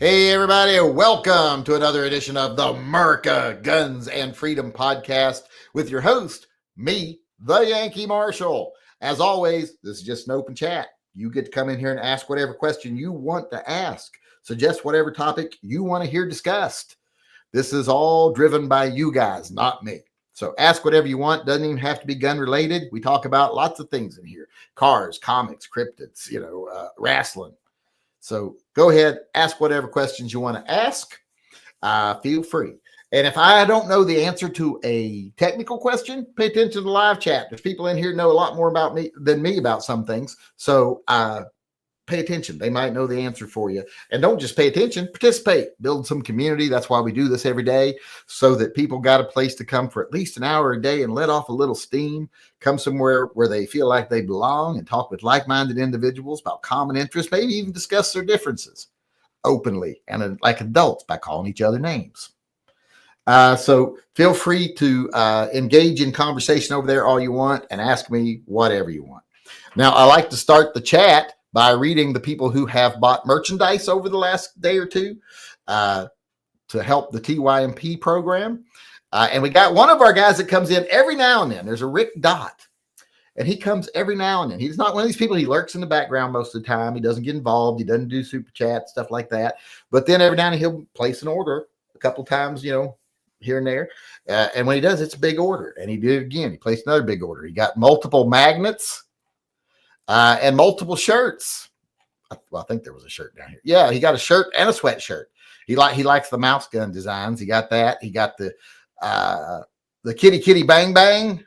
Hey, everybody, welcome to another edition of the America Guns and Freedom podcast with your host, me, the Yankee Marshal. As always, this is just an open chat. You get to come in here and ask whatever question you want to ask. Suggest whatever topic you want to hear discussed. This is all driven by you guys, not me. So ask whatever you want. Doesn't even have to be gun related. We talk about lots of things in here: cars, comics, cryptids, wrestling. So go ahead, ask whatever questions you want to ask. Feel free. And if I don't know the answer to a technical question, pay attention to the live chat. There's people in here know a lot more about me than me about some things. So pay attention. They might know the answer for you. And don't just pay attention, participate, build some community. That's why we do this every day, so that people got a place to come for at least an hour a day and let off a little steam, come somewhere where they feel like they belong and talk with like-minded individuals about common interests, maybe even discuss their differences openly and like adults by calling each other names. So feel free to engage in conversation over there all you want and ask me whatever you want. Now, I like to start the chat by reading the people who have bought merchandise over the last day or two to help the TYMP program. And we got one of our guys that comes in every now and then. There's a Rick Dot, and he comes every now and then. He's not one of these people. He lurks in the background most of the time. He doesn't get involved. He doesn't do super chat, stuff like that. But then every now and then he'll place an order a couple times, here and there. And when he does, it's a big order. And he did it again. He placed another big order. He got multiple magnets and multiple shirts. Well, I think there was a shirt down here. Yeah, he got a shirt and a sweatshirt. He likes the mouse gun designs. He got that. He got the kitty bang bang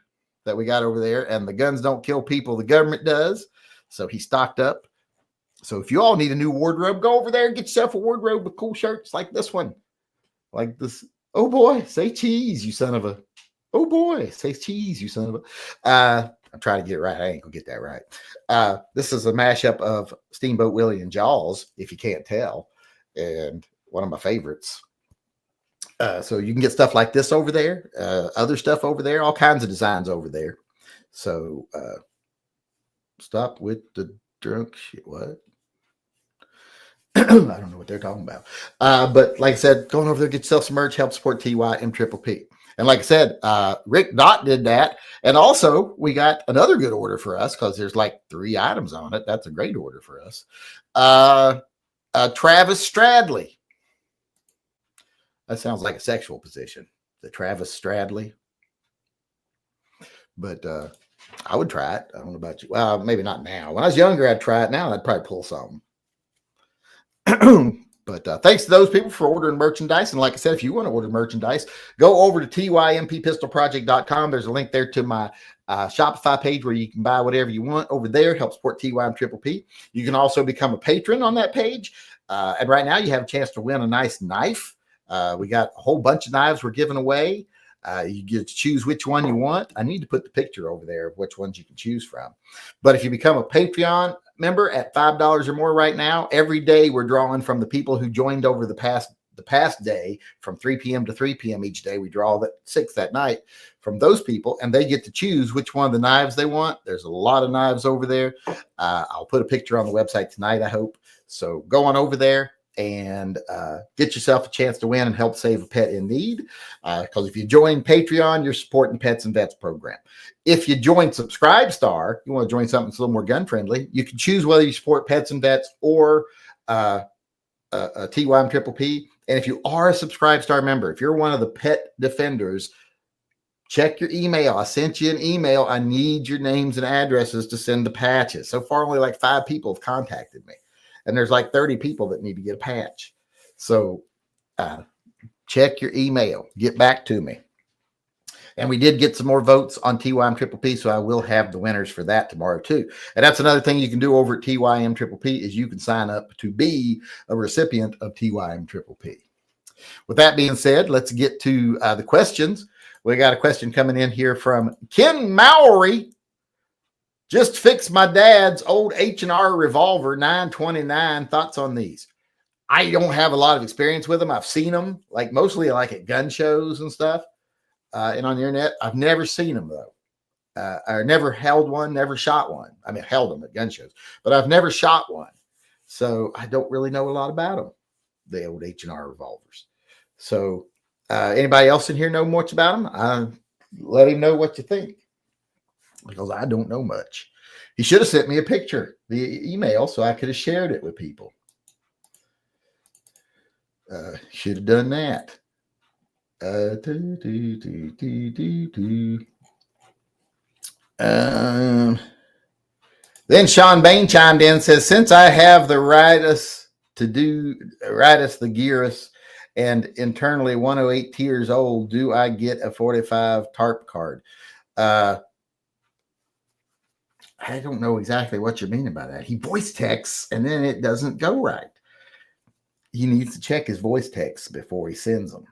that we got over there. And the guns don't kill people, the government does. So he stocked up. So if you all need a new wardrobe, go over there and get yourself a wardrobe with cool shirts like this one. Like this. Oh boy, say cheese, you son of a. Oh boy, say cheese, you son of a. I'm trying to get it right. I ain't gonna get that right. This is a mashup of Steamboat Willie and Jaws, if you can't tell, and one of my favorites. So you can get stuff like this over there, other stuff over there, all kinds of designs over there. So stop with the drunk shit. What? I don't know what they're talking about. But like I said, going over there, get yourself some merch, help support TYMPPP. And like I said, Rick Dot did that. And also, we got another good order for us because there's like 3 items on it. That's a great order for us. Travis Stradley. That sounds like a sexual position. The Travis Stradley. But I would try it. I don't know about you. Well, maybe not now. When I was younger, I'd try it. Now I'd probably pull something. But thanks to those people for ordering merchandise. And like I said, if you want to order merchandise, go over to tympistolproject.com. There's a link there to my Shopify page where you can buy whatever you want over there. Help support TYMPPP. You can also become a patron on that page. And right now you have a chance to win a nice knife. We got a whole bunch of knives we're giving away. You get to choose which one you want. I need to put the picture over there of which ones you can choose from. But if you become a Patreon member at $5 or more right now, every day we're drawing from the people who joined over the past day from 3 p.m. to 3 p.m. each day. We draw that 6 that night from those people, and they get to choose which one of the knives they want. There's a lot of knives over there. I'll put a picture on the website tonight, I hope. So go on over there and get yourself a chance to win and help save a pet in need. Because if you join Patreon, you're supporting Pets and Vets program. If you join Subscribestar, you want to join something that's a little more gun friendly, you can choose whether you support Pets and Vets or TYMPPP. And if you are a Subscribestar member, if you're one of the pet defenders, check your email. I sent you an email. I need your names and addresses to send the patches. So far, only like 5 people have contacted me. And there's like 30 people that need to get a patch. So check your email. Get back to me. And we did get some more votes on TYMPPP, so I will have the winners for that tomorrow too. And that's another thing you can do over at TYMPPP is you can sign up to be a recipient of TYMPPP. With that being said, let's get to the questions. We got a question coming in here from Ken Mowry. Just fixed my dad's old H&R revolver 929. Thoughts on these? I don't have a lot of experience with them. I've seen them, like mostly like at gun shows and stuff, and on the internet. I've never seen them though. I never held one, never shot one. I mean, held them at gun shows, but I've never shot one, so I don't really know a lot about them. the old H&R revolvers. So anybody else in here know much about them? Let him know what you think, because I don't know much. He should have sent me a picture via email so I could have shared it with people. Should have done that. Then Sean Bain chimed in and says, since I have the rightus the Gearus and internally 108 years old, do I get a 45 TARP card? I don't know exactly what you mean by that. He voice texts and then it doesn't go right. He needs to check his voice texts before he sends them.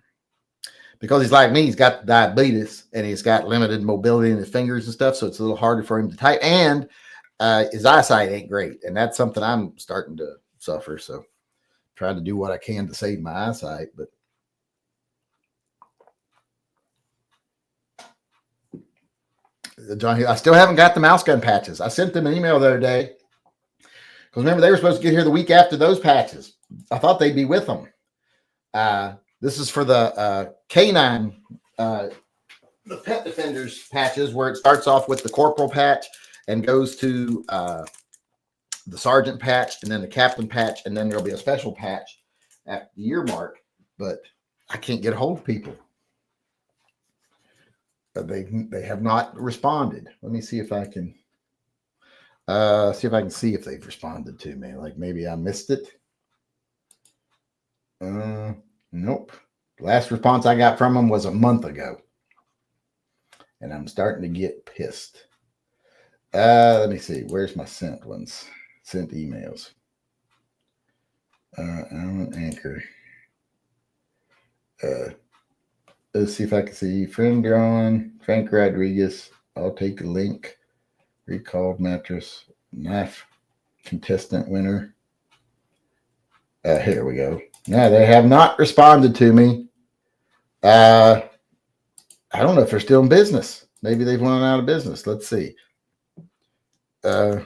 Because he's like me, he's got diabetes and he's got limited mobility in his fingers and stuff. So it's a little harder for him to type. And his eyesight ain't great. And that's something I'm starting to suffer. So trying to do what I can to save my eyesight. But John, I still haven't got the mouse gun patches. I sent them an email the other day. Because remember, they were supposed to get here the week after those patches. I thought they'd be with them. This is for the canine, the Pet Defenders patches, where it starts off with the corporal patch and goes to the sergeant patch and then the captain patch, and then there'll be a special patch at the year mark. But I can't get a hold of people. They have not responded. Let me see if I can see if they've responded to me. Like maybe I missed it. Nope. Last response I got from them was a month ago. And I'm starting to get pissed. Let me see. Where's my sent ones? Sent emails. I'm an anchor. Let's see if I can see. Friend drawn. Frank Rodriguez. I'll take a link. Recalled mattress. Knife. Contestant winner. Here we go. No, they have not responded to me. I don't know if they're still in business. Maybe they've gone out of business. Let's see. No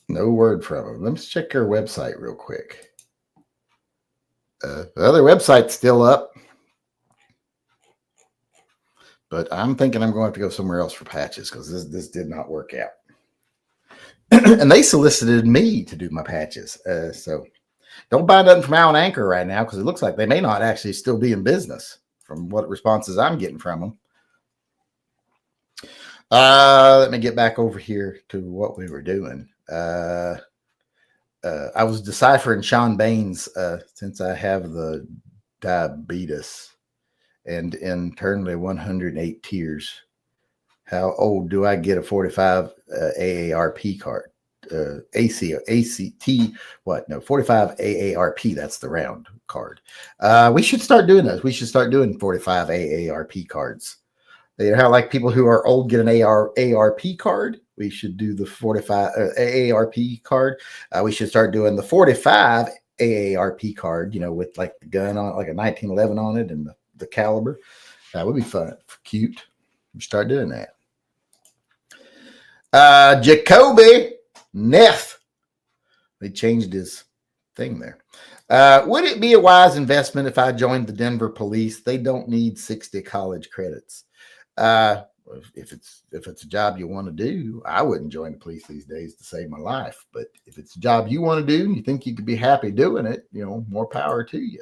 word from them. Let's check their website real quick. The other website's still up. But I'm thinking I'm going to have to go somewhere else for patches because this did not work out. And they solicited me to do my patches. So don't buy nothing from Alan Anchor right now because it looks like they may not actually still be in business from what responses I'm getting from them. Let me get back over here to what we were doing. I was deciphering Sean Bain's since I have the diabetes and internally 108 tears. How old do I get a 45 AARP card? 45 AARP. That's the round card. We should start doing those. We should start doing 45 AARP cards. You know how like people who are old get an ARP card? We should do the 45 AARP card. We should start doing the 45 AARP card, with like the gun on it, like a 1911 on it and the caliber. That would be fun. Cute. We start doing that. Jacoby Neff. They changed his thing there. Would it be a wise investment if I joined the Denver police? They don't need 60 college credits. If it's a job you want to do, I wouldn't join the police these days to save my life. But if it's a job you want to do and you think you could be happy doing it, more power to you.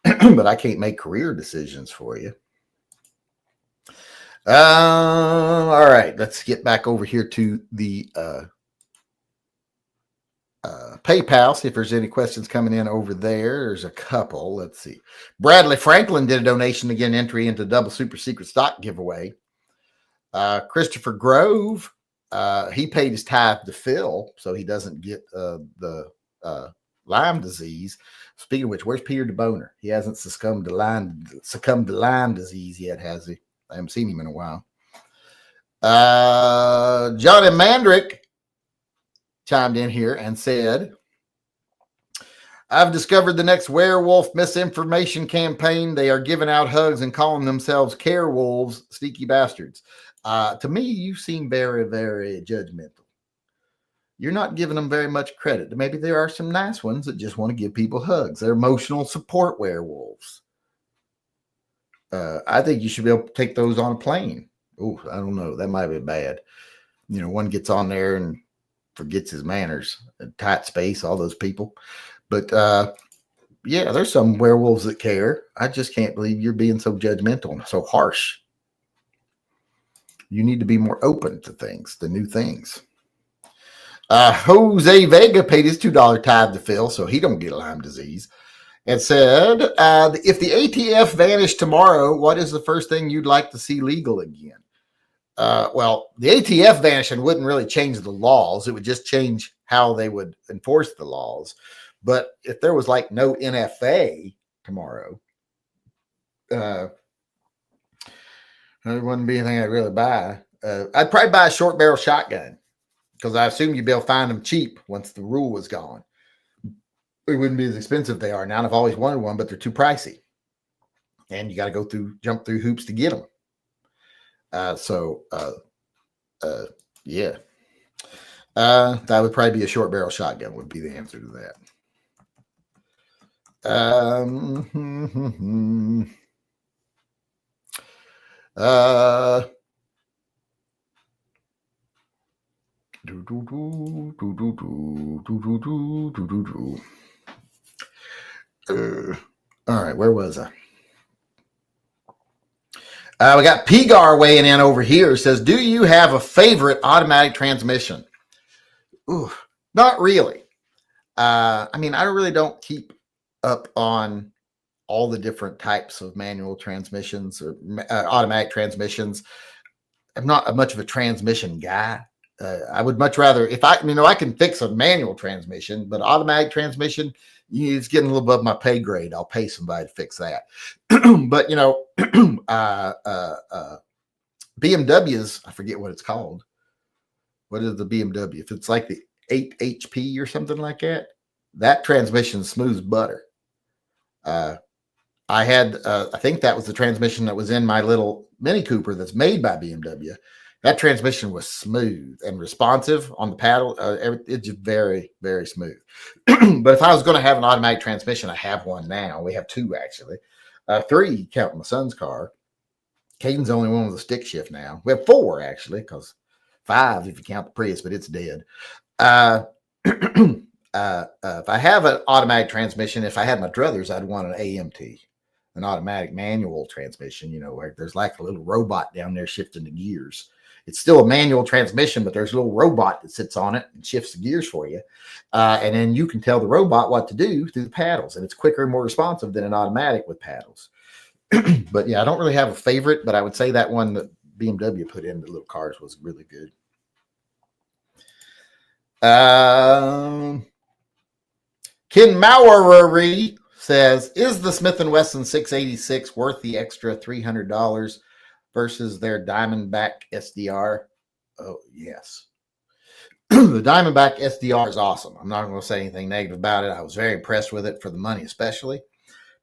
But I can't make career decisions for you. All right, let's get back over here to the PayPal, see if there's any questions coming in over there. There's a couple. Let's see. Bradley Franklin did a donation to get an entry into double super secret stock giveaway. Christopher Grove, he paid his tithe to Phil, so he doesn't get the Lyme disease. Speaking of which, where's Peter DeBoner? He hasn't succumbed to Lyme disease yet, has he? I haven't seen him in a while. Johnny Mandrick chimed in here and said, I've discovered the next werewolf misinformation campaign. They are giving out hugs and calling themselves care wolves, sneaky bastards. To me, you seem very, very judgmental. you're not giving them very much credit. Maybe there are some nice ones that just want to give people hugs. They're emotional support werewolves. I think you should be able to take those on a plane. Oh, I don't know. That might be bad. One gets on there and forgets his manners. A tight space, all those people. But yeah, there's some werewolves that care. I just can't believe you're being so judgmental and so harsh. You need to be more open to things, the new things. Jose Vega paid his $2 tithe to Phil, so he don't get Lyme disease, and said, if the ATF vanished tomorrow, what is the first thing you'd like to see legal again? Well, the ATF vanishing wouldn't really change the laws. It would just change how they would enforce the laws. But if there was like no NFA tomorrow, there wouldn't be anything I'd really buy. I'd probably buy a short barrel shotgun because I assume you'd be able to find them cheap once the rule was gone. It wouldn't be as expensive they are now. I've always wanted one, but they're too pricey. And you got to jump through hoops to get them. Yeah. That would probably be a short barrel shotgun would be the answer to that. All right, where was I? We got Pigar weighing in over here. Says, do you have a favorite automatic transmission? Ooh, not really. I really don't keep up on all the different types of manual transmissions or automatic transmissions. I'm not much of a transmission guy. I would much rather, if I can fix a manual transmission, but automatic transmission, it's getting a little above my pay grade. I'll pay somebody to fix that. But BMWs, I forget what it's called. What is the BMW? If it's like the 8 HP or something like that, that transmission smooth as butter. I think that was the transmission that was in my little Mini Cooper that's made by BMW. That transmission was smooth and responsive on the paddle. It's just very, very smooth. But if I was going to have an automatic transmission, I have one now. We have two, actually. 3, counting my son's car. Caden's the only one with a stick shift now. We have 4, actually, because 5 if you count the Prius, but it's dead. If I have an automatic transmission, if I had my druthers, I'd want an AMT, an automatic manual transmission, where there's like a little robot down there shifting the gears. It's still a manual transmission, but there's a little robot that sits on it and shifts the gears for you. And then you can tell the robot what to do through the paddles, and it's quicker and more responsive than an automatic with paddles. But yeah, I don't really have a favorite, but I would say that one that BMW put in the little cars was really good. Ken Maury says, is the Smith & Wesson 686 worth the extra $300 versus their Diamondback SDR? Oh, yes. The Diamondback SDR is awesome. I'm not going to say anything negative about it. I was very impressed with it for the money, especially.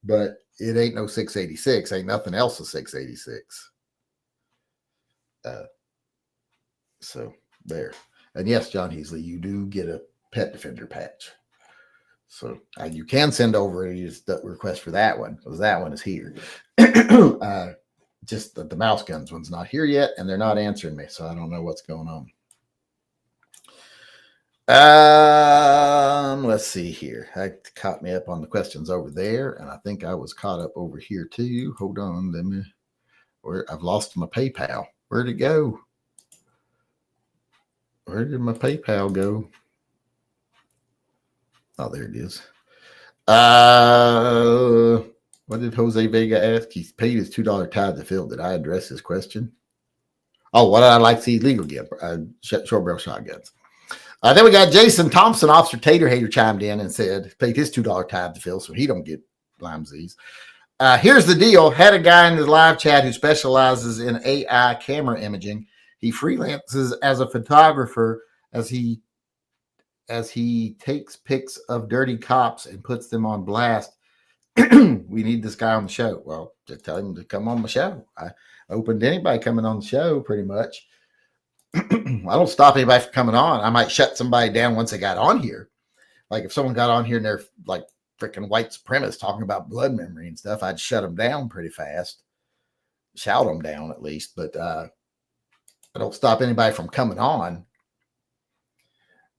But it ain't no 686. Ain't nothing else a 686. So there. And yes, John Heasley, you do get a Pet Defender patch. So you can send over a request for that one, because that one is here. Just the mouse guns one's not here yet, and they're not answering me, so I don't know what's going on. Let's see here. That caught me up on the questions over there, and I think I was caught up over here too. Hold on, I've lost my PayPal. Where'd it go? Where did my PayPal go? Oh, there it is. What did Jose Vega ask? He paid his $2 tithe to Phil. Did I address his question? Oh, what I'd like to see legal again? Short barrel shotguns. Then we got Jason Thompson, Officer Tater Hater, chimed in and said paid his $2 tithe to Phil, so he don't get Lyme disease. Here's the deal. Had a guy in the live chat who specializes in AI camera imaging. He freelances as a photographer as he takes pics of dirty cops and puts them on blast. We need this guy on the show. Well, just tell him to come on the show. I open to anybody coming on the show pretty much. I don't stop anybody from coming on. I might shut somebody down once they got on here. Like if someone got on here and they're like freaking white supremacists talking about blood memory and stuff, I'd shut them down pretty fast, shout them down at least. But I don't stop anybody from coming on.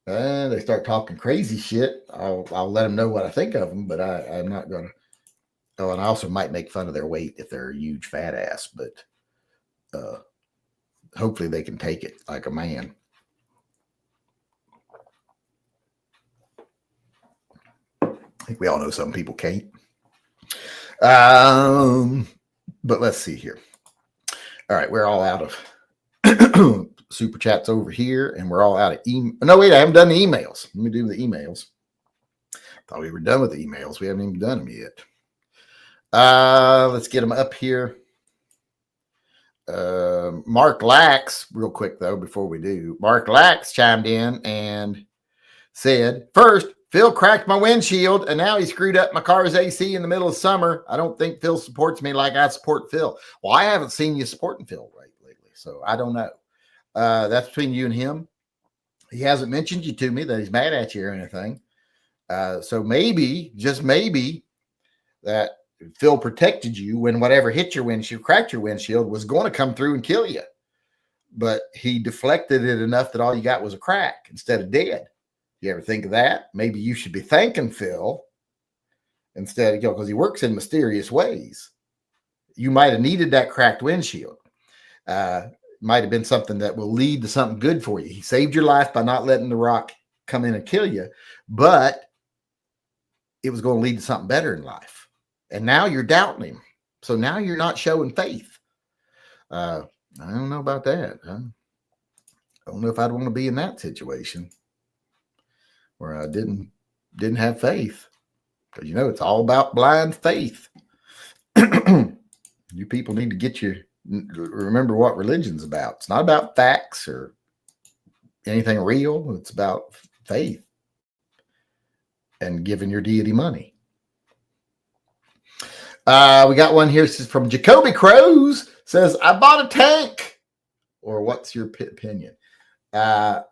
They start talking crazy shit. I'll let them know what I think of them, but I'm not going to. Oh, and I also might make fun of their weight if they're a huge fat ass, but hopefully they can take it like a man. I think we all know some people can't. But let's see here. All right, we're all out of super chats over here, and we're all out of email. No, wait, I haven't done the emails. Let me do the emails. Thought we were done with the emails. We haven't even done them yet. Let's get them up here. Mark Lax, real quick though, before we do, Mark Lax chimed in and said, first, Phil cracked my windshield and now he screwed up my car's AC in the middle of summer. I don't think Phil supports me like I support Phil. Well, I haven't seen you supporting Phil lately, so I don't know. That's between you and him. He hasn't mentioned you to me that he's mad at you or anything. So maybe, just maybe, that Phil protected you when whatever hit your windshield, cracked your windshield, was going to come through and kill you. But he deflected it enough that all you got was a crack instead of dead. You ever think of that? Maybe you should be thanking Phil instead of, because he works in mysterious ways. You might have needed that cracked windshield. Might have been something that will lead to something good for you. He saved your life by not letting the rock come in and kill you, but it was going to lead to something better in life. And now you're doubting him. So now you're not showing faith. I don't know about that. I don't know if I'd want to be in that situation where I didn't have faith. Because, it's all about blind faith. You people need to remember what religion's about. It's not about facts or anything real. It's about faith and giving your deity money. We got one here. This is from Jacoby Crows. Says, I bought a tank. Or what's your opinion? I've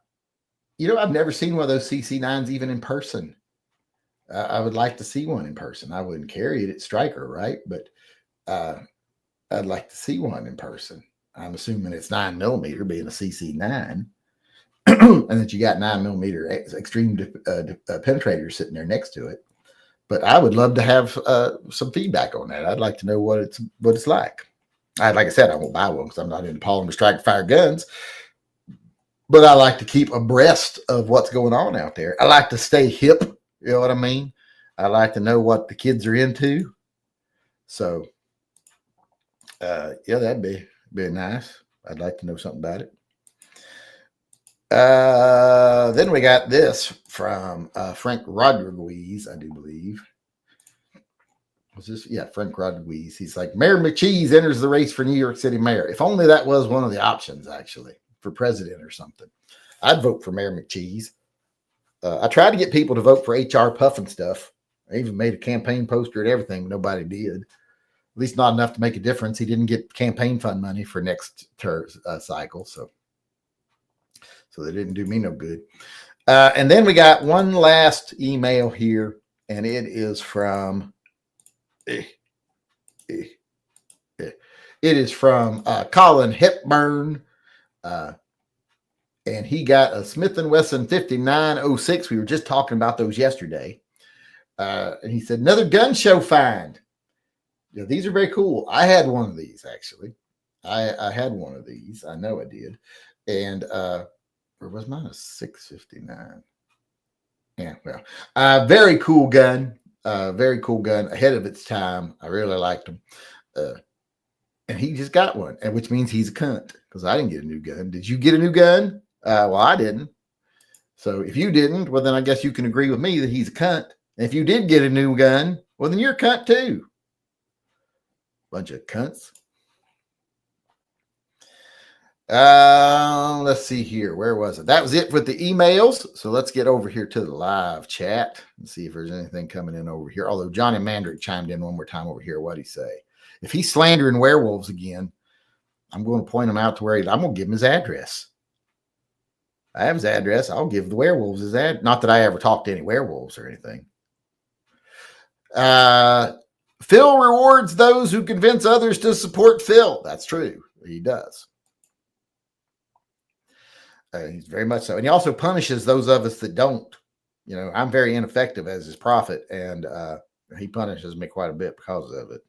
never seen one of those CC9s even in person. I would like to see one in person. I wouldn't carry it at Stryker, right? But I'd like to see one in person. I'm assuming it's 9mm being a CC9. And that you got 9mm extreme penetrators sitting there next to it. But I would love to have some feedback on that. I'd like to know what it's like. Like I said, I won't buy one because I'm not into polymer strike fire guns. But I like to keep abreast of what's going on out there. I like to stay hip. You know what I mean? I like to know what the kids are into. So, that'd be nice. I'd like to know something about it. Then we got this from Frank Rodriguez, I do believe. Was this? Yeah, Frank Rodriguez. He's like, Mayor McCheese enters the race for New York City mayor. If only that was one of the options, actually, for president or something. I'd vote for Mayor McCheese. I tried to get people to vote for HR Puffin stuff. I even made a campaign poster and everything, but nobody did. At least not enough to make a difference. He didn't get campaign fund money for next cycle, so they didn't do me no good. And then we got one last email here, and it is from Colin Hepburn, and he got a Smith & Wesson 5906. We were just talking about those yesterday. And he said, another gun show find. These are very cool. I had one of these, actually. I had one of these. I know I did. And or was mine a 659? Yeah, well, very cool gun. Very cool gun, ahead of its time. I really liked him. And he just got one, and which means he's a cunt because I didn't get a new gun. Did you get a new gun? Well, I didn't. So if you didn't, well, then I guess you can agree with me that he's a cunt. And if you did get a new gun, well, then you're a cunt too. Bunch of cunts. Let's see here. Where was it? That was it with the emails. So let's get over here to the live chat and see if there's anything coming in over here. Although Johnny Mandrick chimed in one more time over here. What'd he say? If he's slandering werewolves again, I'm going to point him out to where I'm going to give him his address. I have his address. I'll give the werewolves his ad. Not that I ever talked to any werewolves or anything. Phil rewards those who convince others to support Phil. That's true. He does. He's very much so. And he also punishes those of us that don't. You know, I'm very ineffective as his prophet, and he punishes me quite a bit because of it.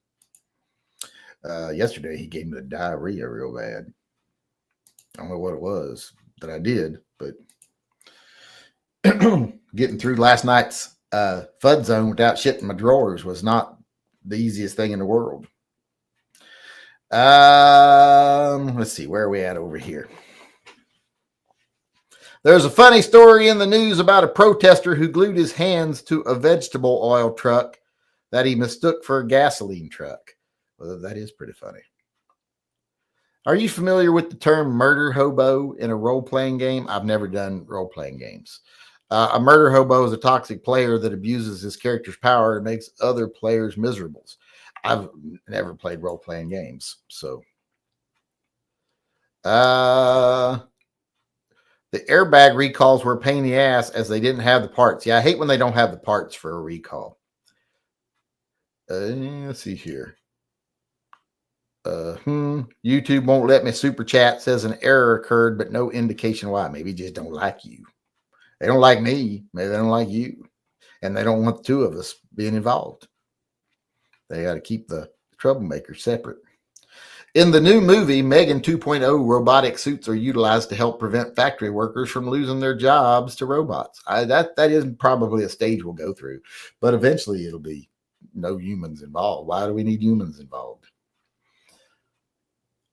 Yesterday, he gave me the diarrhea real bad. I don't know what it was that I did, but getting through last night's FUD zone without shit in my drawers was not the easiest thing in the world. Let's see, where are we at over here? There's a funny story in the news about a protester who glued his hands to a vegetable oil truck that he mistook for a gasoline truck. Well, that is pretty funny. Are you familiar with the term murder hobo in a role-playing game? I've never done role-playing games. A murder hobo is a toxic player that abuses his character's power and makes other players miserable. I've never played role-playing games, so. The airbag recalls were a pain in the ass as they didn't have the parts. Yeah, I hate when they don't have the parts for a recall. Let's see here. YouTube won't let me super chat. Says an error occurred, but no indication why. Maybe just don't like you. They don't like me. Maybe they don't like you. And they don't want the two of us being involved. They got to keep the troublemakers separate. In the new movie, Megan 2.0, robotic suits are utilized to help prevent factory workers from losing their jobs to robots. That is probably a stage we'll go through, but eventually it'll be no humans involved. Why do we need humans involved?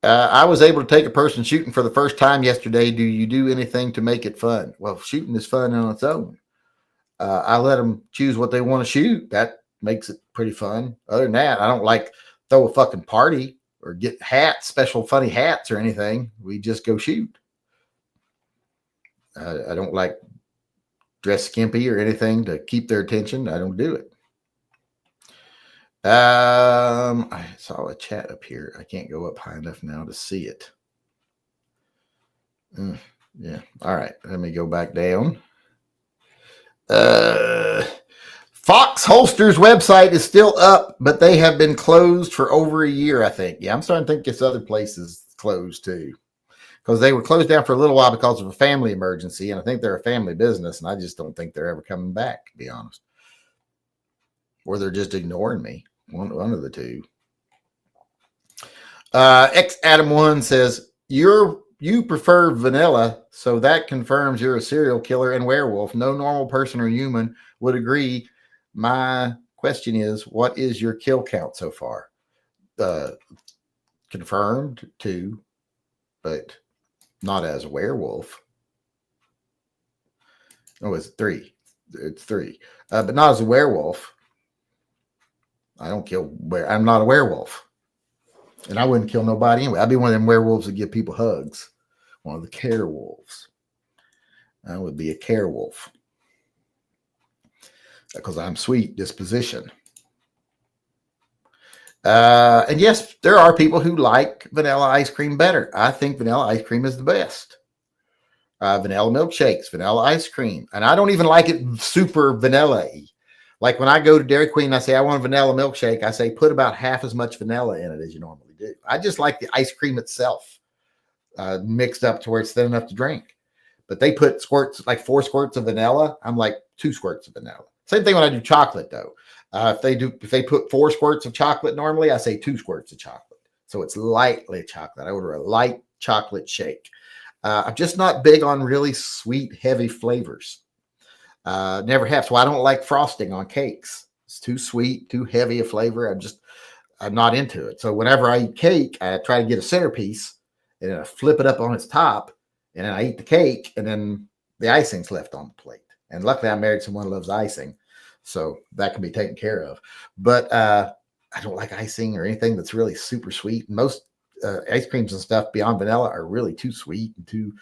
I was able to take a person shooting for the first time yesterday. Do you do anything to make it fun? Well, shooting is fun on its own. I let them choose what they want to shoot. That makes it pretty fun. Other than that, I don't like throw a fucking party or get hats, special funny hats or anything. We just go shoot. I don't like dress skimpy or anything to keep their attention. I don't do it. I saw a chat up here. I can't go up high enough now to see it. Yeah. All right. Let me go back down. Fox Holster's website is still up, but they have been closed for over a year, I think. Yeah, I'm starting to think this other place is closed too, because they were closed down for a little while because of a family emergency, and I think they're a family business, and I just don't think they're ever coming back, to be honest. Or they're just ignoring me. One of the two. X Adam 1 says, you prefer vanilla, so that confirms you're a serial killer and werewolf. No normal person or human would agree. My question is, what is your kill count so far? Confirmed 2, but not as a werewolf. Oh, it's 3. It's 3, but not as a werewolf. I don't kill. I'm not a werewolf, and I wouldn't kill nobody anyway. I'd be one of them werewolves that give people hugs. One of the care wolves. I would be a care wolf because I'm sweet disposition. And yes, there are people who like vanilla ice cream better. I think vanilla ice cream is the best. Vanilla milkshakes, vanilla ice cream. And I don't even like it super vanilla-y. Like when I go to Dairy Queen and I say, I want a vanilla milkshake, I say, put about half as much vanilla in it as you normally do. I just like the ice cream itself mixed up to where it's thin enough to drink. But they put squirts, like 4 squirts of vanilla. I'm like 2 squirts of vanilla. Same thing when I do chocolate, though. If they put 4 squirts of chocolate normally, I say 2 squirts of chocolate. So it's lightly chocolate. I order a light chocolate shake. I'm just not big on really sweet, heavy flavors. Never have. So I don't like frosting on cakes. It's too sweet, too heavy a flavor. I'm not into it. So whenever I eat cake, I try to get a centerpiece and then I flip it up on its top, and then I eat the cake, and then the icing's left on the plate. And luckily, I married someone who loves icing, so that can be taken care of. But I don't like icing or anything that's really super sweet. Most ice creams and stuff beyond vanilla are really too sweet and too.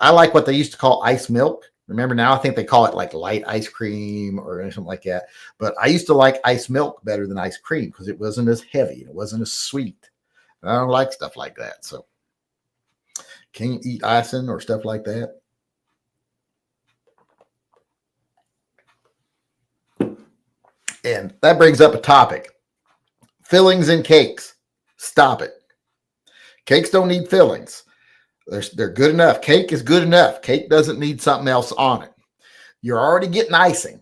I like what they used to call ice milk. Remember now, I think they call it like light ice cream or something like that. But I used to like ice milk better than ice cream because it wasn't as heavy and it wasn't as sweet. And I don't like stuff like that. So can you eat icing or stuff like that? And that brings up a topic. Fillings in cakes. Stop it. Cakes don't need fillings. They're good enough. Cake is good enough. Cake doesn't need something else on it. You're already getting icing,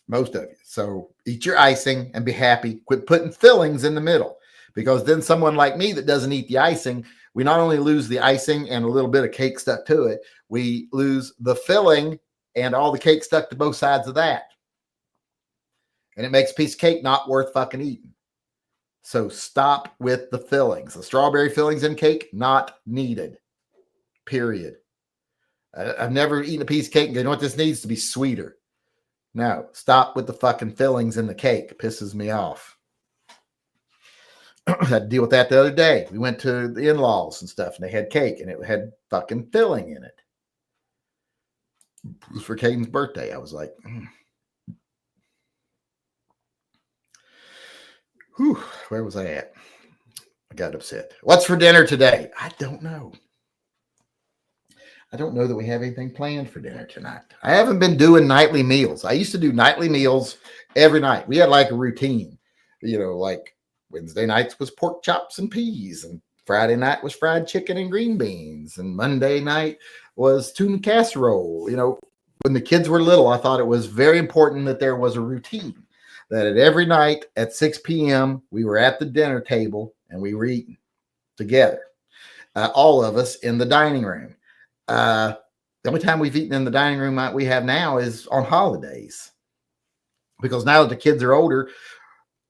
most of you. So eat your icing and be happy. Quit putting fillings in the middle, because then someone like me that doesn't eat the icing, we not only lose the icing and a little bit of cake stuck to it, we lose the filling and all the cake stuck to both sides of that. And it makes a piece of cake not worth fucking eating. So stop with the fillings. The strawberry fillings in cake, not needed. Period. I've never eaten a piece of cake and go, you know what, this needs to be sweeter. No, stop with the fucking fillings in the cake. It pisses me off. I had to deal with that the other day. We went to the in-laws and stuff, and they had cake, and it had fucking filling in it. It was for Caden's birthday. I was like, whew, where was I at? I got upset. What's for dinner today? I don't know. I don't know that we have anything planned for dinner tonight. I haven't been doing nightly meals. I used to do nightly meals every night. We had like a routine, like Wednesday nights was pork chops and peas, and Friday night was fried chicken and green beans, and Monday night was tuna casserole. When the kids were little, I thought it was very important that there was a routine, that at every night at 6 p.m., we were at the dinner table and we were eating together, all of us in the dining room. The only time we've eaten in the dining room we have now is on holidays, because now that the kids are older,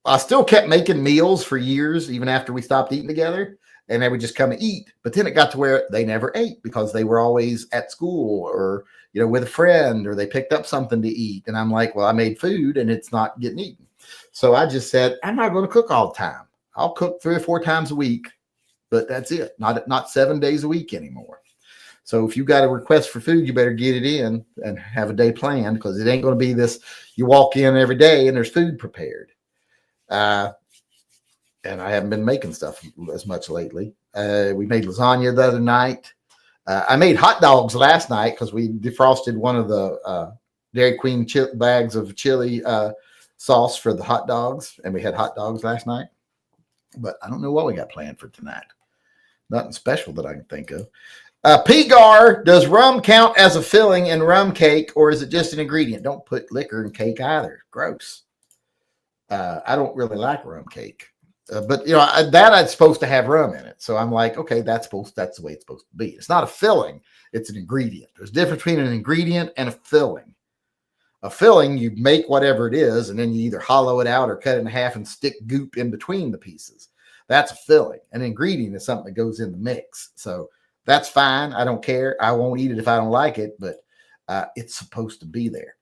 I still kept making meals for years, even after we stopped eating together, and they would just come and eat. But then it got to where they never ate because they were always at school or, with a friend, or they picked up something to eat. And I'm like, well, I made food and it's not getting eaten. So I just said, I'm not going to cook all the time. I'll cook 3 or 4 times a week, but that's it. Not 7 days a week anymore. So if you got a request for food, you better get it in and have a day planned, because it ain't going to be this, you walk in every day and there's food prepared. And I haven't been making stuff as much lately. We made lasagna the other night. I made hot dogs last night because we defrosted one of the Dairy Queen bags of chili sauce for the hot dogs, and we had hot dogs last night. But I don't know what we got planned for tonight. Nothing special that I can think of. Pigar, does rum count as a filling in rum cake, or is it just an ingredient? Don't put liquor in cake either. Gross. I don't really like rum cake, but I'm supposed to have rum in it. So I'm like, okay, that's the way it's supposed to be. It's not a filling; it's an ingredient. There's a difference between an ingredient and a filling. A filling, you make whatever it is, and then you either hollow it out or cut it in half and stick goop in between the pieces. That's a filling. An ingredient is something that goes in the mix. So that's fine. I don't care. I won't eat it if I don't like it, but it's supposed to be there.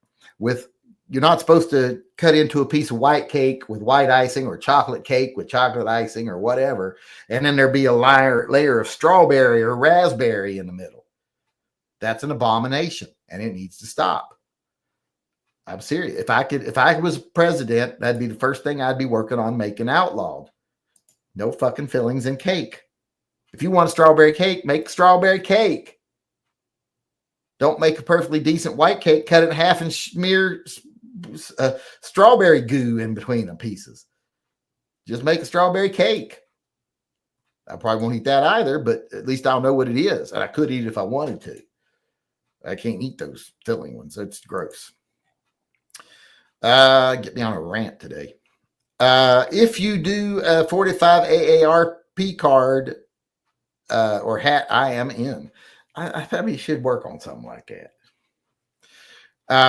You're not supposed to cut into a piece of white cake with white icing, or chocolate cake with chocolate icing, or whatever, and then there be a layer of strawberry or raspberry in the middle. That's an abomination, and it needs to stop. I'm serious. If I was president, that'd be the first thing I'd be working on making outlawed. No fucking fillings in cake. If you want a strawberry cake, make strawberry cake. Don't make a perfectly decent white cake, cut it in half and smear strawberry goo in between the pieces. Just make a strawberry cake. I probably won't eat that either, but at least I'll know what it is. And I could eat it if I wanted to. I can't eat those filling ones. That's gross. Get me on a rant today. If you do a 45 AARP card or hat, I am in. I probably should work on something like that.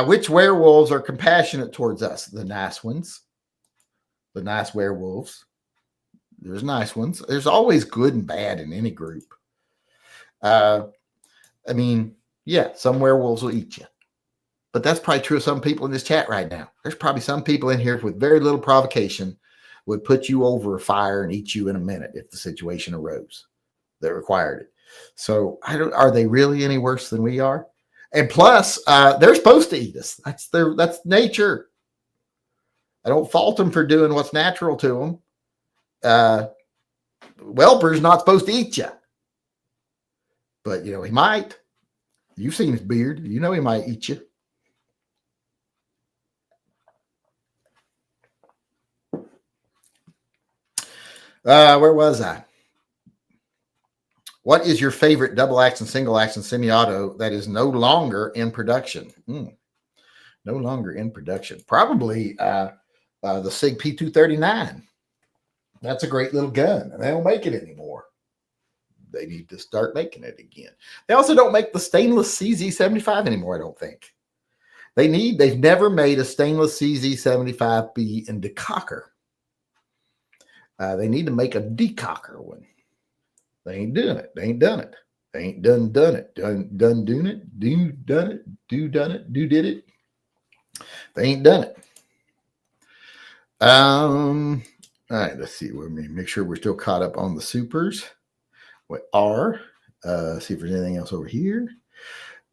Which werewolves are compassionate towards us? The nice ones. The nice werewolves. There's nice ones. There's always good and bad in any group. Some werewolves will eat you. But that's probably true of some people in this chat right now. There's probably some people in here with very little provocation would put you over a fire and eat you in a minute if the situation arose that required it. So are they really any worse than we are? And plus, they're supposed to eat us. That's nature. I don't fault them for doing what's natural to them. Welper's not supposed to eat you. But, he might. You've seen his beard. You know he might eat you. Where was I? What is your favorite double action, single action semi-auto that is no longer in production? No longer in production. Probably the SIG P239. That's a great little gun, and they don't make it anymore. They need to start making it again. They also don't make the stainless CZ75 anymore, I don't think. They've never made a stainless CZ75B in decocker. They need to make a decocker one. They ain't doing it. They ain't done it. They ain't done it. Done doing it. Done it. Done it. Did it. They ain't done it. All right, let's see. Let me make sure we're still caught up on the supers. We are. See if there's anything else over here.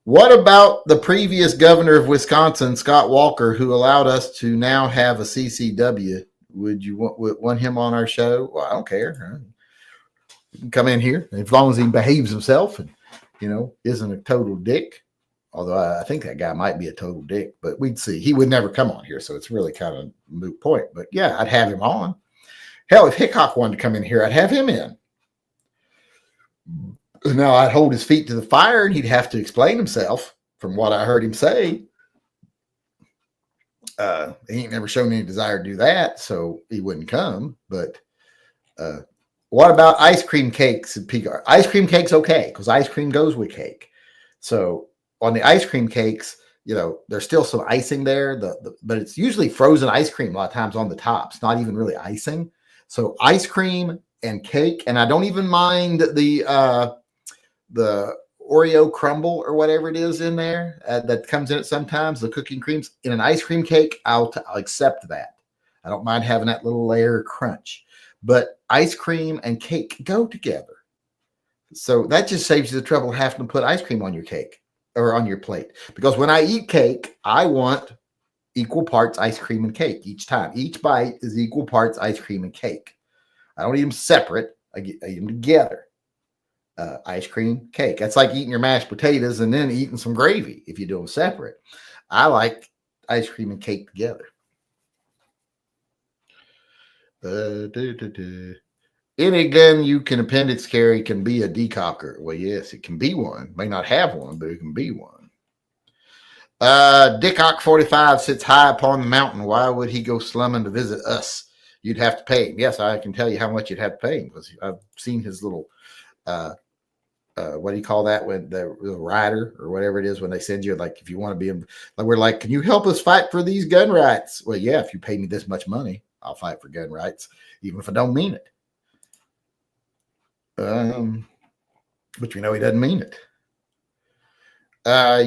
What about the previous governor of Wisconsin, Scott Walker, who allowed us to now have a CCW? Would you want him on our show? Well, I don't care. He can come in here as long as he behaves himself and, isn't a total dick. Although I think that guy might be a total dick, but we'd see. He would never come on here, so it's really kind of a moot point. But yeah, I'd have him on. Hell, if Hickok wanted to come in here, I'd have him in. Now, I'd hold his feet to the fire, and he'd have to explain himself from what I heard him say. He ain't never shown any desire to do that, so he wouldn't come. But what about ice cream cakes and PGR? Ice cream cake's okay, because ice cream goes with cake. So on the ice cream cakes, there's still some icing there, but it's usually frozen ice cream a lot of times on the top. It's not even really icing. So ice cream and cake, and I don't even mind the Oreo crumble or whatever it is in there that comes in it sometimes, the cooking creams. In an ice cream cake, I'll accept that. I don't mind having that little layer of crunch. But ice cream and cake go together. So that just saves you the trouble of having to put ice cream on your cake or on your plate. Because when I eat cake, I want equal parts ice cream and cake each time. Each bite is equal parts ice cream and cake. I don't eat them separate. I eat them together. Ice cream, cake. That's like eating your mashed potatoes and then eating some gravy if you do them separate. I like ice cream and cake together. Any gun you can appendix carry can be a decocker. Well, yes, it can be one. May not have one, but it can be one. Dickock 45 sits high upon the mountain. Why would he go slumming to visit us? You'd have to pay him. Yes, I can tell you how much you'd have to pay him, because I've seen his little what do you call that, when the rider or whatever it is, when they send you, like, if you want to be like, we're like, can you help us fight for these gun rights? Well, yeah, if you pay me this much money, I'll fight for gun rights, even if I don't mean it. But he doesn't mean it.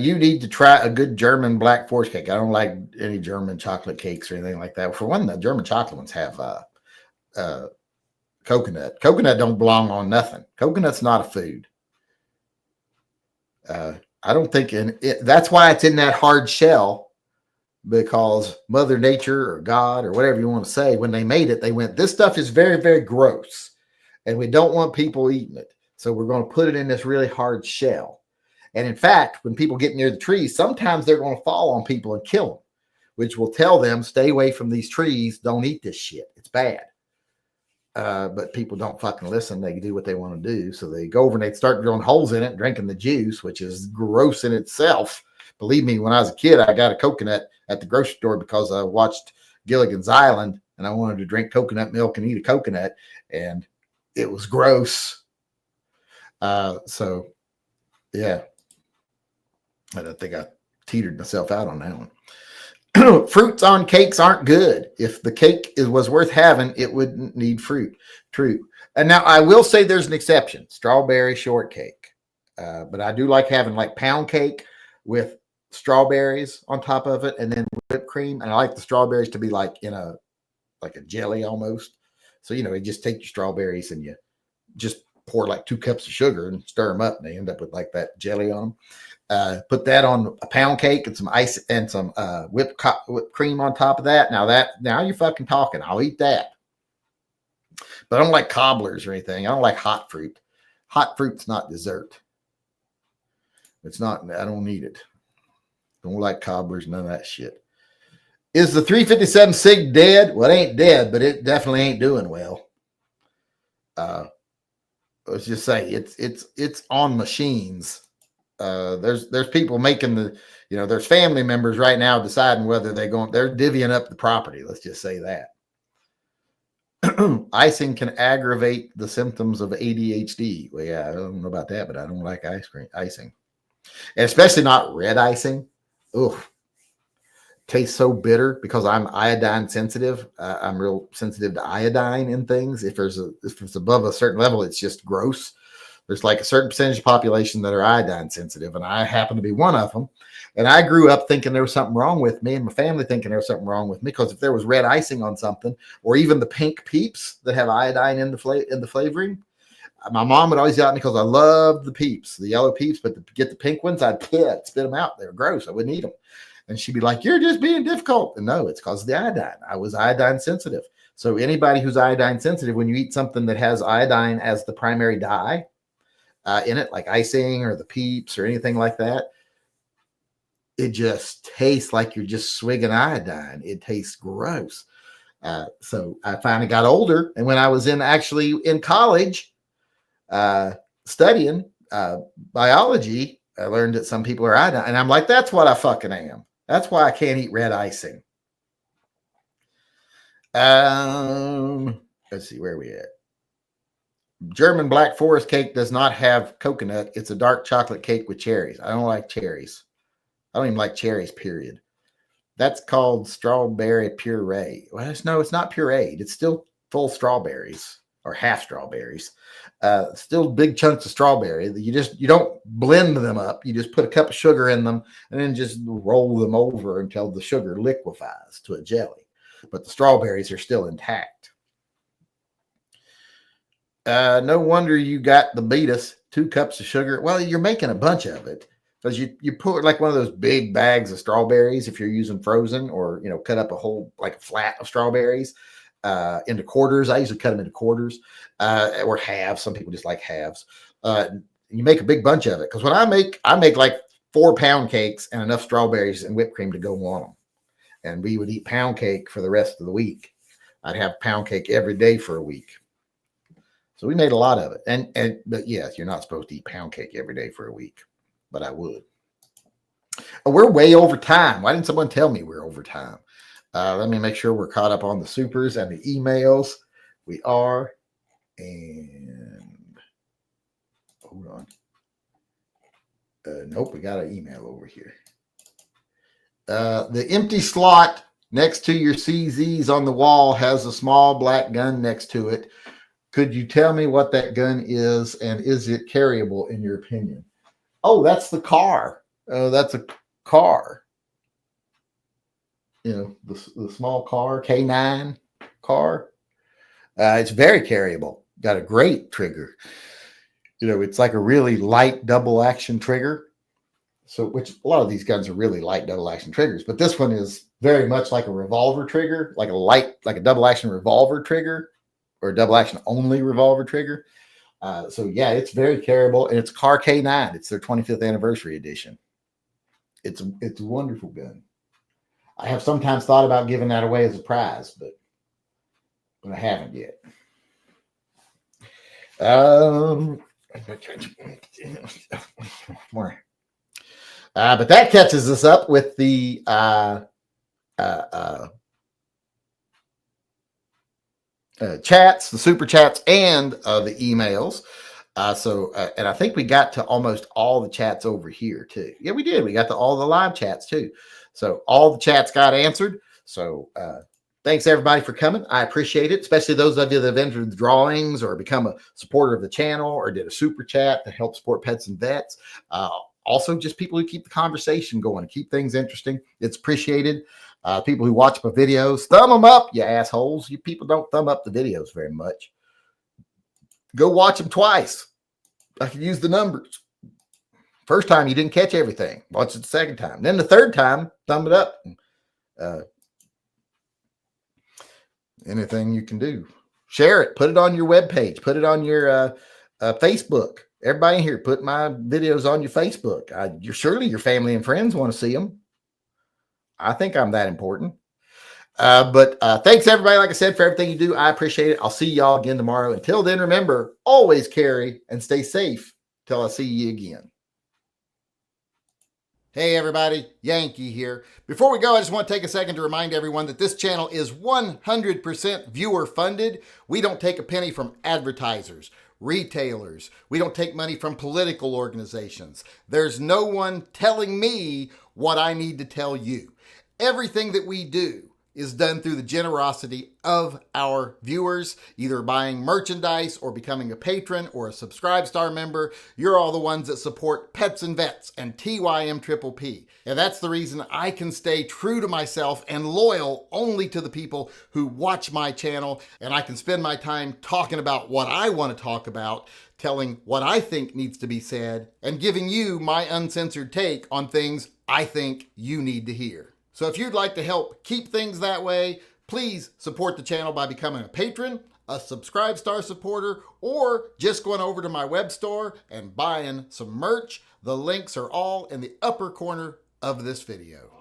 You need to try a good German black forest cake. I don't like any German chocolate cakes or anything like that. For one, the German chocolate ones have coconut. Coconut don't belong on nothing. Coconut's not a food. I don't think that's why it's in that hard shell, because Mother Nature or God or whatever you want to say, when they made it, they went, this stuff is very, very gross, and we don't want people eating it. So we're going to put it in this really hard shell. And in fact, when people get near the trees, sometimes they're going to fall on people and kill them, which will tell them, stay away from these trees. Don't eat this shit. It's bad. But people don't fucking listen. They do what they want to do. So they go over and they start drilling holes in it, drinking the juice, which is gross in itself. Believe me, when I was a kid, I got a coconut at the grocery store because I watched Gilligan's Island and I wanted to drink coconut milk and eat a coconut, and it was gross. So yeah, I don't think I teetered myself out on that one. Fruits on cakes aren't good. If the cake was worth having, it wouldn't need fruit. True. And now I will say there's an exception: strawberry shortcake. But I do like having like pound cake with strawberries on top of it, and then whipped cream. And I like the strawberries to be like in a jelly almost. So you just take your strawberries and you just pour like 2 cups of sugar and stir them up, and they end up with like that jelly on them. Put that on a pound cake and some ice and some whipped cream on top of that. Now you're fucking talking. I'll eat that. But I don't like cobblers or anything. I don't like hot fruit. Hot fruit's not dessert. It's not. I don't need it. Don't like cobblers, none of that shit. Is the 357 SIG dead? Well, it ain't dead, but it definitely ain't doing well. let's just say it's on machines. There's people making there's family members right now deciding whether they're divvying up the property. Let's just say that. Icing can aggravate the symptoms of ADHD. Well, yeah, I don't know about that, but I don't like icing, and especially not red icing. Ugh, tastes so bitter because I'm iodine sensitive. I'm real sensitive to iodine in things. If it's above a certain level, it's just gross. There's like a certain percentage of population that are iodine sensitive, and I happen to be one of them. And I grew up thinking there was something wrong with me, and my family thinking there was something wrong with me, because if there was red icing on something, or even the pink Peeps that have iodine in the flavoring, my mom would always yell at me because I loved the Peeps, the yellow Peeps, but to get the pink ones, I'd spit them out. They were gross. I wouldn't eat them. And she'd be like, "You're just being difficult." And no, it's because of the iodine. I was iodine sensitive. So anybody who's iodine sensitive, when you eat something that has iodine as the primary dye in it, like icing or the Peeps or anything like that, it just tastes like you're just swigging iodine. It tastes gross. So I finally got older, and when I was actually in college studying biology, I learned that some people are iodine, and I'm like, that's what I fucking am. That's why I can't eat red icing. Let's see, where are we at? German Black Forest cake does not have coconut. It's a dark chocolate cake with cherries. I don't like cherries. I don't even like cherries, period. That's called strawberry puree. Well, no, it's not pureed. It's still full strawberries or half strawberries. Still big chunks of strawberry. You don't blend them up. You just put a cup of sugar in them and then just roll them over until the sugar liquefies to a jelly. But the strawberries are still intact. No wonder you got the beatus, 2 cups of sugar. Well, you're making a bunch of it. Because you put like one of those big bags of strawberries if you're using frozen, or cut up a whole like a flat of strawberries into quarters. I usually cut them into quarters or halves. Some people just like halves. You make a big bunch of it, because when I make like 4-pound cakes and enough strawberries and whipped cream to go on them, and we would eat pound cake for the rest of the week. I'd have pound cake every day for a week. So we made a lot of it. But yes, you're not supposed to eat pound cake every day for a week. But I would. We're way over time. Why didn't someone tell me we're over time? Let me make sure we're caught up on the supers and the emails. We are. And hold on. Nope, we got an email over here. The empty slot next to your CZs on the wall has a small black gun next to it. Could you tell me what that gun is, and is it carryable in your opinion? Oh, that's the car. That's a car. The small car, K9 car. It's very carryable. Got a great trigger. It's like a really light double action trigger. So, which a lot of these guns are really light double action triggers, but this one is very much like a revolver trigger, like a double action revolver trigger, or a double action only revolver trigger. So yeah, it's very carryable, and it's Car K9. It's their 25th anniversary edition. It's a wonderful gun. I have sometimes thought about giving that away as a prize, but I haven't yet. But that catches us up with the chats, the super chats, and the emails. And I think we got to almost all the chats over here too. Yeah, we did. We got to all the live chats too. So all the chats got answered. So thanks everybody for coming. I appreciate it, especially those of you that have entered the drawings or become a supporter of the channel or did a super chat to help support pets and vets. Also, just people who keep the conversation going and keep things interesting. It's appreciated. People who watch my videos, thumb them up, you assholes. You people don't thumb up the videos very much. Go watch them twice. I can use the numbers. First time, you didn't catch everything. Watch it the second time. Then the third time, thumb it up. Anything you can do. Share it. Put it on your webpage. Put it on your Facebook. Everybody in here, put my videos on your Facebook. Surely your family and friends want to see them. I think I'm that important. But thanks everybody, like I said, for everything you do. I appreciate it. I'll see y'all again tomorrow. Until then, remember, always carry and stay safe till I see you again. Hey everybody, Yankee here. Before we go, I just want to take a second to remind everyone that this channel is 100% viewer funded. We don't take a penny from advertisers, retailers. We don't take money from political organizations. There's no one telling me what I need to tell you. Everything that we do is done through the generosity of our viewers, either buying merchandise or becoming a patron or a Subscribe Star member. You're all the ones that support Pets and Vets and TYMP. And that's the reason I can stay true to myself and loyal only to the people who watch my channel. And I can spend my time talking about what I want to talk about, telling what I think needs to be said, and giving you my uncensored take on things I think you need to hear. So if you'd like to help keep things that way, please support the channel by becoming a patron, a Subscribe Star supporter, or just going over to my web store and buying some merch. The links are all in the upper corner of this video.